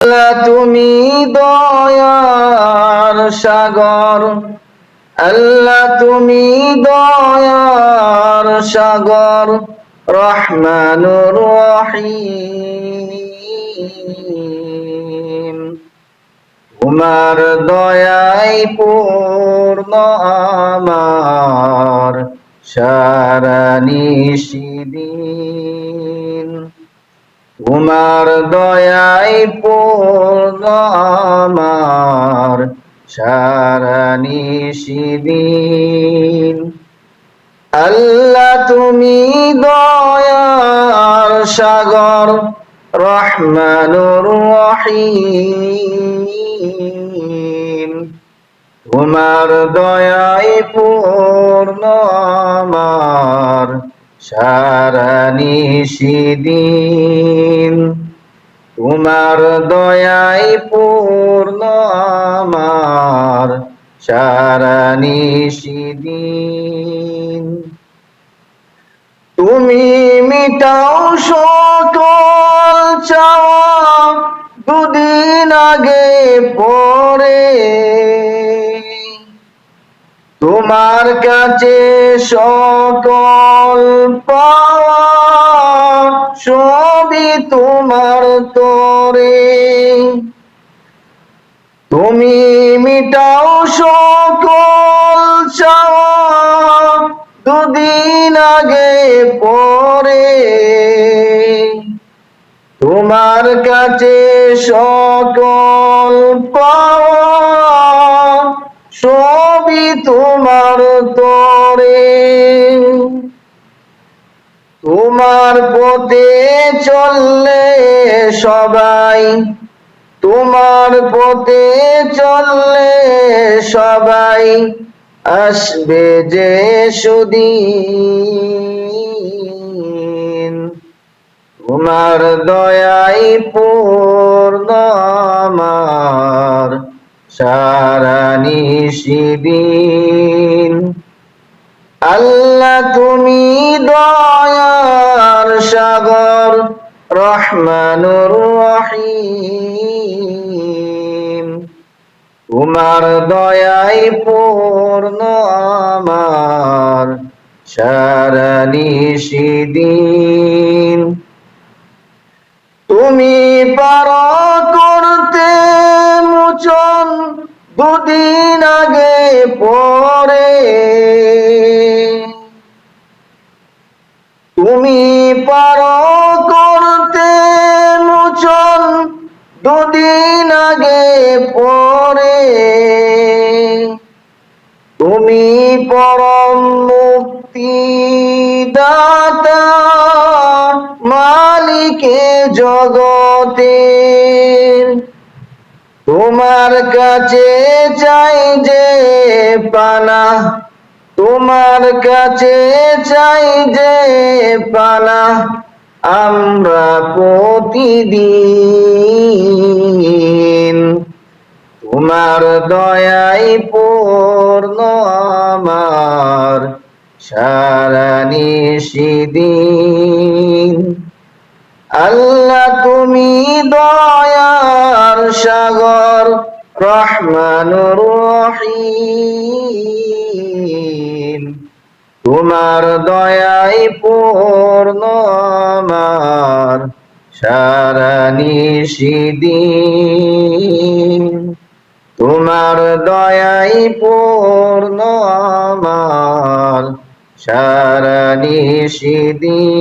আল্লাহ তুমি দয়ার সাগর, আল্লাহ তুমি দয়ার সাগর, রহমানুর রহিম। তোমার দয়ায় পূর্ণ আমার সারা নিশিদিন। তোমার দয়ায় পূর্ণ আমার সারা নিশিদিন। আল্লাহ তুমি দয়ার সাগর, রহমানুর রহিম। তোমার দয়ায় পূর্ণ আমার সারা নিশিদিন। তোমার দয়ায় পূর্ণ আমার সারা নিশিদিন। তুমি মিটাও সকল চাওয়া দুদিন আগে পরে, তোমার কাছে সকল পাওয়া সবই তোমার তরে। তুমি মিটাও সকল চাওয়া দুদিন আগে পরে, তোমার কাছে সকল পাওয়া সবই তোমার তরে। তোমার পথে চললে সবাই, তোমার পথে চললে সবাই আসবে যে সুদিন। তোমার দয়ায় পূর্ণ আমার সারা নিশিদিন। আল্লাহ তুমি দয়ার সাগর, রহমানুর রহিম। তোমার দয়ায় পূর্ণ আমার সারা নিশিদিন। তুমি পারো করতে মোচন দুদিন আগে পরে, তুমি পারো করতে মোচন দুদিন আগে পরে। তুমি পরম মুক্তি দাতা, মালিকে জগতের। তোমার কাছে চাই যে পানা, তোমার কাছে চাই যে পানা আমরা প্রতিদিন। তোমার দয়ায় পূর্ণ আমার সারা নিশিদিন। আল্লাহ তুমি দয়ার সাগর, রহমানুর রহিম। তোমার দয়ায় পূর্ণ আমার সারা নিশিদিন। তোমার দয়ায় পূর্ণ আমার সারা নিশিদিন।